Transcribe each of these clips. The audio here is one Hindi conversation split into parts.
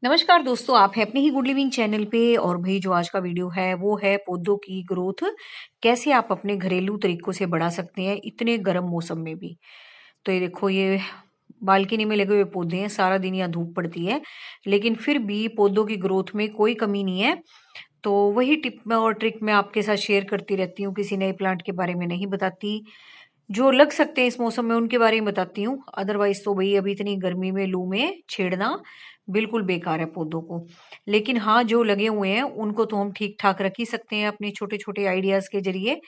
नमस्कार दोस्तों, आप हैं अपने ही गुड लिविंग चैनल पे। और भाई जो आज का वीडियो है वो है पौधों की ग्रोथ कैसे आप अपने घरेलू तरीकों से बढ़ा सकते हैं इतने गर्म मौसम में भी। तो ये देखो, ये बालकनी में लगे हुए पौधे हैं। सारा दिन यहाँ धूप पड़ती है लेकिन फिर भी पौधों की ग्रोथ में कोई कमी नहीं है। तो वही टिप और ट्रिक मैं आपके साथ शेयर करती रहती हूँ, किसी नए प्लांट के बारे में नहीं बताती। जो लग सकते हैं इस मौसम में उनके बारे में बताती हूँ। अदरवाइज तो भाई अभी इतनी गर्मी में लू में छेड़ना बिल्कुल बेकार है पौधों को। लेकिन हाँ, जो लगे हुए हैं उनको तो हम ठीक ठाक रख ही सकते हैं अपने छोटे छोटे आइडियाज के जरिए।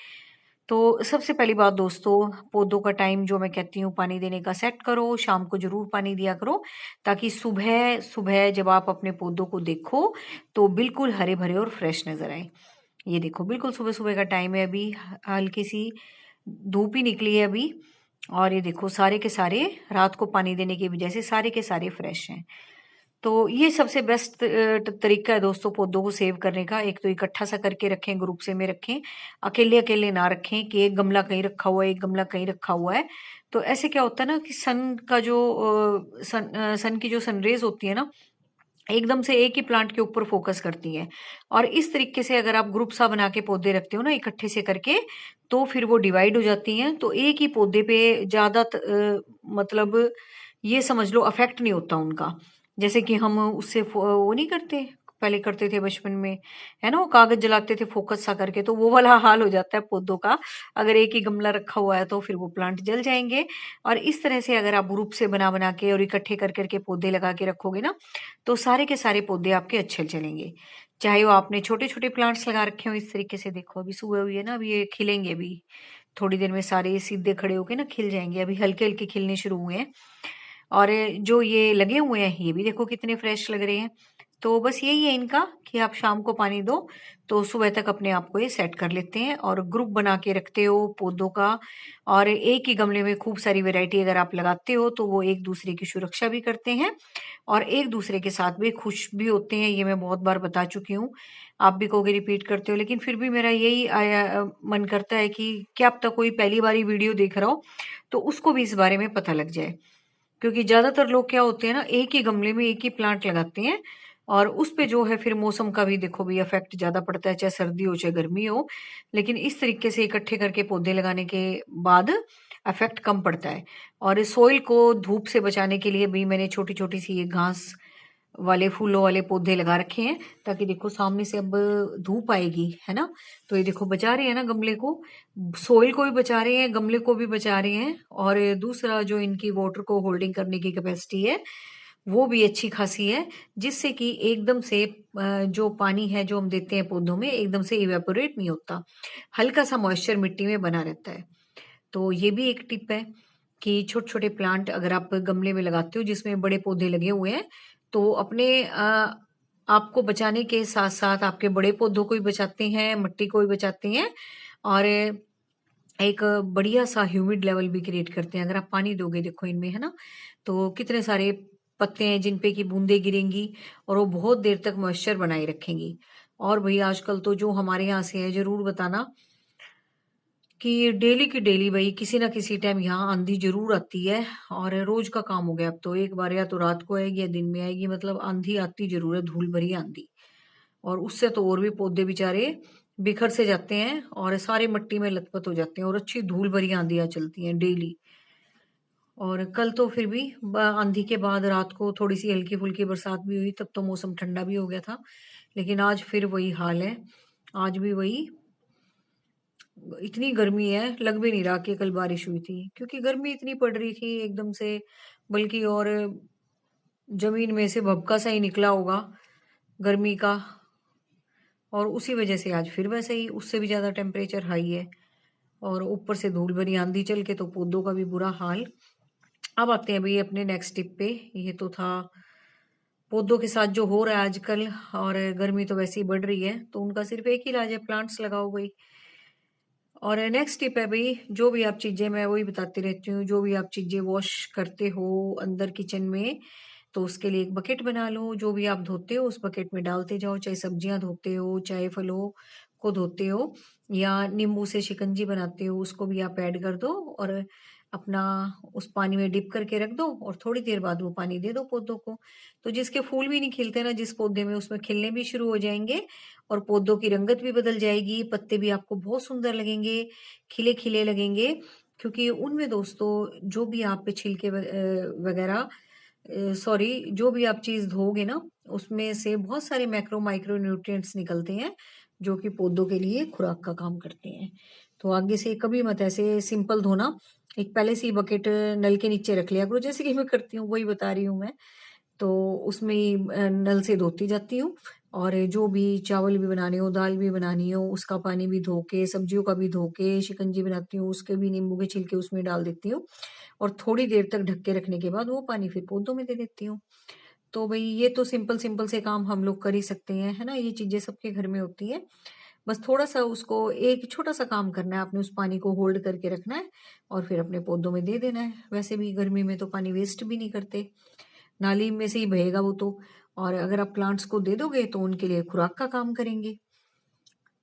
तो सबसे पहली बात दोस्तों, पौधों का टाइम जो मैं कहती हूँ पानी देने का सेट करो। शाम को जरूर पानी दिया करो ताकि सुबह सुबह जब आप अपने पौधों को देखो तो बिल्कुल हरे भरे और फ्रेश नजर आए। ये देखो, बिल्कुल सुबह सुबह का टाइम है, अभी हल्की सी धूप ही निकली है अभी। और ये देखो, सारे के सारे रात को पानी देने की वजह से सारे के सारे फ्रेश हैं। तो ये सबसे बेस्ट तरीका है दोस्तों पौधों को सेव करने का। एक तो इकट्ठा सा करके रखें, ग्रुप से में रखें, अकेले अकेले ना रखें कि एक गमला कहीं रखा हुआ है एक गमला कहीं रखा हुआ है। तो ऐसे क्या होता है ना कि सन का जो सन की जो सनरेज होती है ना, एकदम से एक ही प्लांट के ऊपर फोकस करती है। और इस तरीके से अगर आप ग्रुप सा बना के पौधे रखते हो ना इकट्ठे से करके, तो फिर वो डिवाइड हो जाती हैं। तो एक ही पौधे पे ज्यादा मतलब ये समझ लो अफेक्ट नहीं होता उनका। जैसे कि हम उससे वो नहीं करते, पहले करते थे बचपन में, है ना, वो कागज जलाते थे फोकस सा करके, तो वो वाला हाल हो जाता है पौधों का। अगर एक ही गमला रखा हुआ है तो फिर वो प्लांट जल जाएंगे। और इस तरह से अगर आप ग्रुप से बना बना के और इकट्ठे कर करके पौधे लगा के रखोगे ना, तो सारे के सारे पौधे आपके अच्छे चलेंगे। चाहे वो आपने छोटे छोटे प्लांट्स लगा रखे हो इस तरीके से। देखो अभी सुबह हुई है ना, अभी ये खिलेंगे, अभी थोड़ी देर में सारे सीधे खड़े होके ना खिल जाएंगे। अभी हल्के हल्के खिलने शुरू हुए हैं। और जो ये लगे हुए हैं ये भी देखो कितने फ्रेश लग रहे हैं। तो बस यही है इनका कि आप शाम को पानी दो तो सुबह तक अपने आप को ये सेट कर लेते हैं। और ग्रुप बना के रखते हो पौधों का, और एक ही गमले में खूब सारी वैरायटी अगर आप लगाते हो तो वो एक दूसरे की सुरक्षा भी करते हैं और एक दूसरे के साथ भी खुश भी होते हैं। ये मैं बहुत बार बता चुकी हूँ, आप भी कहोगे रिपीट करते हो, लेकिन फिर भी मेरा यही मन करता है कि क्या अब तक कोई पहली बार ही वीडियो देख रहा हो तो उसको भी इस बारे में पता लग जाए। क्योंकि ज्यादातर लोग क्या होते हैं ना, एक ही गमले में एक ही प्लांट लगाते हैं और उस पे जो है फिर मौसम का भी देखो भी इफेक्ट ज्यादा पड़ता है, चाहे सर्दी हो चाहे गर्मी हो। लेकिन इस तरीके से इकट्ठे करके पौधे लगाने के बाद इफेक्ट कम पड़ता है। और सोइल को धूप से बचाने के लिए भी मैंने छोटी छोटी सी ये घास वाले फूलों वाले पौधे लगा रखे हैं, ताकि देखो सामने से अब धूप आएगी, है ना। तो ये देखो बचा रहे हैं ना गमले को, सोइल को भी बचा रहे हैं, गमले को भी बचा रहे हैं। और दूसरा जो इनकी वाटर को होल्डिंग करने की कैपेसिटी है वो भी अच्छी खासी है, जिससे कि एकदम से जो पानी है जो हम देते हैं पौधों में एकदम से इवेपोरेट नहीं होता, हल्का सा मॉइस्चर मिट्टी में बना रहता है। तो ये भी एक टिप है कि छोटे छोटे प्लांट अगर आप गमले में लगाते हो जिसमें बड़े पौधे लगे हुए हैं, तो अपने आपको बचाने के साथ साथ आपके बड़े पौधों को भी बचाते हैं, मिट्टी को भी बचाते हैं। और एक बढ़िया सा ह्यूमिड लेवल भी क्रिएट करते हैं। अगर आप पानी दोगे देखो इनमें, है ना, तो कितने सारे पत्ते हैं जिन पे की बूंदे गिरेंगी और वो बहुत देर तक मॉइस्चर बनाए रखेंगी। और भाई आजकल तो जो हमारे यहाँ से है जरूर बताना कि डेली की डेली भाई किसी ना किसी टाइम यहाँ आंधी जरूर आती है। और रोज का काम हो गया अब तो, एक बार या तो रात को आएगी या दिन में आएगी, मतलब आंधी आती जरूर है, धूल भरी आंधी। और उससे तो और भी पौधे बेचारे बिखर से जाते हैं और सारे मिट्टी में लथपथ हो जाते हैं, और अच्छी धूल भरी आंधियां चलती हैं डेली। और कल तो फिर भी आंधी के बाद रात को थोड़ी सी हल्की फुल्की बरसात भी हुई, तब तो मौसम ठंडा भी हो गया था। लेकिन आज फिर वही हाल है, आज भी वही इतनी गर्मी है, लग भी नहीं रहा कि कल बारिश हुई थी, क्योंकि गर्मी इतनी पड़ रही थी एकदम से। बल्कि और जमीन में से भभका सा ही निकला होगा गर्मी का। और उसी वजह से आज फिर वैसे ही उससे भी ज्यादा टेम्परेचर हाई है। और ऊपर से धूल भरी आंधी चल के तो पौधों का भी बुरा हाल। अब आते हैं भाई अपने नेक्स्ट टिप पे। ये तो था पौधों के साथ जो हो रहा है आजकल, और गर्मी तो वैसे ही बढ़ रही है तो उनका सिर्फ एक ही इलाज है, प्लांट्स लगाओ भाई। और नेक्स्ट टिप है भाई, जो भी आप चीजें, मैं वही बताती रहती हूँ, जो भी आप चीजें वॉश करते हो अंदर किचन में, तो उसके लिए एक बकेट बना लो। जो भी आप धोते हो उस बकेट में डालते जाओ, चाहे सब्जियां धोते हो चाहे फलों को धोते हो, या नींबू से शिकंजी बनाते हो उसको भी आप ऐड कर दो। और अपना उस पानी में डिप करके रख दो और थोड़ी देर बाद वो पानी दे दो पौधों को। तो जिसके फूल भी नहीं खिलते ना जिस पौधे में, उसमें खिलने भी शुरू हो जाएंगे और पौधों की रंगत भी बदल जाएगी, पत्ते भी आपको बहुत सुंदर लगेंगे, खिले खिले लगेंगे। क्योंकि उनमें दोस्तों जो भी आप पे छिलके वगैरह, सॉरी, जो भी आप चीज धोगे ना उसमें से बहुत सारे मैक्रो माइक्रो न्यूट्रिएंट्स निकलते हैं जो कि पौधों के लिए खुराक का काम करते हैं। तो आगे से कभी मत ऐसे सिंपल धोना, एक पहले से ही बकेट नल के नीचे रख लिया करो, जैसे कि मैं करती हूँ वही बता रही हूँ मैं। तो उसमें ही नल से धोती जाती हूँ। और जो भी चावल भी बनाने हो, दाल भी बनानी हो, उसका पानी भी धो के, सब्जियों का भी धो के, शिकंजी बनाती हूँ उसके भी नींबू के छिलके उसमें डाल देती हूँ और थोड़ी देर तक ढक के रखने के बाद वो पानी फिर पौधों में दे देती हूँ। तो भाई ये तो सिंपल सिंपल से काम हम लोग कर ही सकते हैं, है ना। ये चीजें सबके घर में होती है। बस थोड़ा सा उसको, एक छोटा सा काम करना है आपने, उस पानी को होल्ड करके रखना है और फिर अपने पौधों में दे देना है। वैसे भी गर्मी में तो पानी वेस्ट भी नहीं करते, नाली में से ही बहेगा वो तो। और अगर आप प्लांट्स को दे दोगे तो उनके लिए खुराक का काम करेंगे।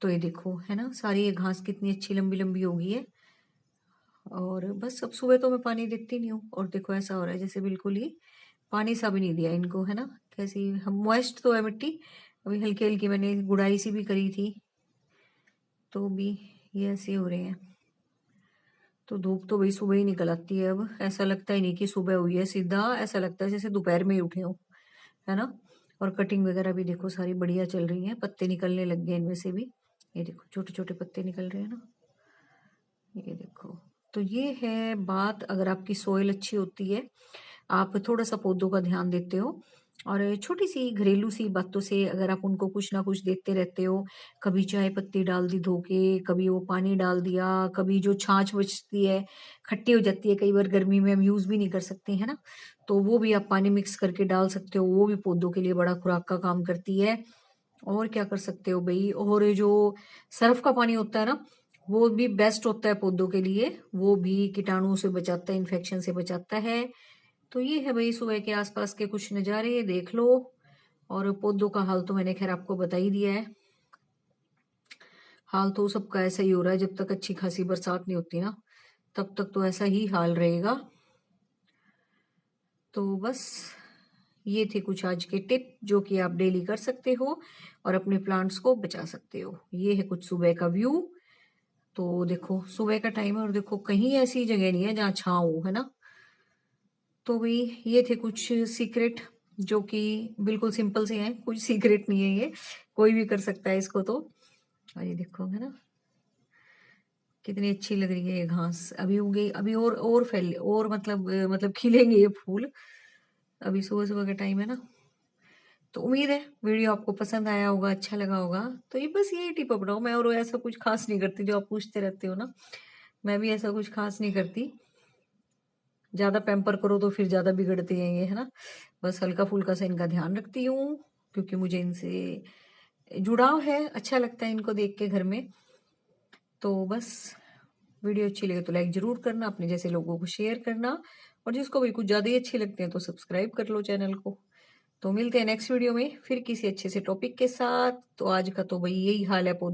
तो ये देखो, है ना, सारी ये घास कितनी अच्छी लंबी लंबी हो गई है। और बस अब सुबह तो मैं पानी देती नहीं हूँ और देखो ऐसा हो रहा है जैसे बिल्कुल ही पानी सा भी नहीं दिया इनको, है ना। कैसी हम, मॉइस्ट तो है मिट्टी, अभी हल्की हल्की मैंने गुड़ाई सी भी करी थी तो भी ये ऐसे हो रहे हैं। तो धूप तो भाई सुबह ही निकल आती है, अब ऐसा लगता ही नहीं कि सुबह हुई है, सीधा ऐसा लगता है जैसे दोपहर में ही उठे हो, है ना। और कटिंग वगैरह भी देखो सारी बढ़िया चल रही है, पत्ते निकलने लग गए इनमें से भी। ये देखो छोटे छोटे पत्ते निकल रहे हैं ना, ये देखो। तो ये है बात, अगर आपकी सोइल अच्छी होती है, आप थोड़ा सा पौधों का ध्यान देते हो और छोटी सी घरेलू सी बातों से अगर आप उनको कुछ ना कुछ देते रहते हो, कभी चाय पत्ती डाल दी धो के, कभी वो पानी डाल दिया, कभी जो छाछ बचती है खट्टी हो जाती है, कई बार गर्मी में हम यूज भी नहीं कर सकते, है ना। तो वो भी आप पानी मिक्स करके डाल सकते हो, वो भी पौधों के लिए बड़ा खुराक का काम करती है। और क्या कर सकते हो भाई, और ये जो सर्फ का पानी होता है ना, वो भी बेस्ट होता है पौधों के लिए, वो भी कीटाणुओं से बचाता है, इन्फेक्शन से बचाता है। तो ये है भाई सुबह के आसपास के कुछ नज़ारे, देख लो। और पौधों का हाल तो मैंने खैर आपको बता ही दिया है। हाल तो सबका ऐसा ही हो रहा है, जब तक अच्छी खासी बरसात नहीं होती ना तब तक तो ऐसा ही हाल रहेगा। तो बस ये थे कुछ आज के टिप जो कि आप डेली कर सकते हो और अपने प्लांट्स को बचा सकते हो। ये है कुछ सुबह का व्यू। तो देखो सुबह का टाइम है और देखो कहीं ऐसी जगह नहीं है जहाँ छाँव हो, है ना। तो भाई ये थे कुछ सीक्रेट जो कि बिल्कुल सिंपल से हैं, कुछ सीक्रेट नहीं है, ये कोई भी कर सकता है इसको। तो और ये देखो, है ना, कितनी अच्छी लग रही है ये घास, अभी उगे, अभी और फैले और मतलब खिलेंगे ये फूल, अभी सुबह सुबह का टाइम है ना। तो उम्मीद है वीडियो आपको पसंद आया होगा, अच्छा लगा होगा। तो ये बस यही टिप अपनाओ, मैं और ऐसा कुछ खास नहीं करती जो आप पूछते रहते हो ना, मैं भी ऐसा कुछ खास नहीं करती। ज्यादा पैम्पर करो तो फिर ज्यादा बिगड़ते हैं ये, है ना। बस हल्का फुल्का सा इनका ध्यान रखती हूँ क्योंकि मुझे इनसे जुड़ाव है, अच्छा लगता है इनको देख के घर में। तो बस वीडियो अच्छी लगे तो लाइक जरूर करना, अपने जैसे लोगों को शेयर करना, और जिसको भी कुछ ज्यादा ही अच्छे लगते हैं तो सब्सक्राइब कर लो चैनल को। तो मिलते हैं नेक्स्ट वीडियो में फिर किसी अच्छे से टॉपिक के साथ। तो आज का तो भाई यही हाल है पौधों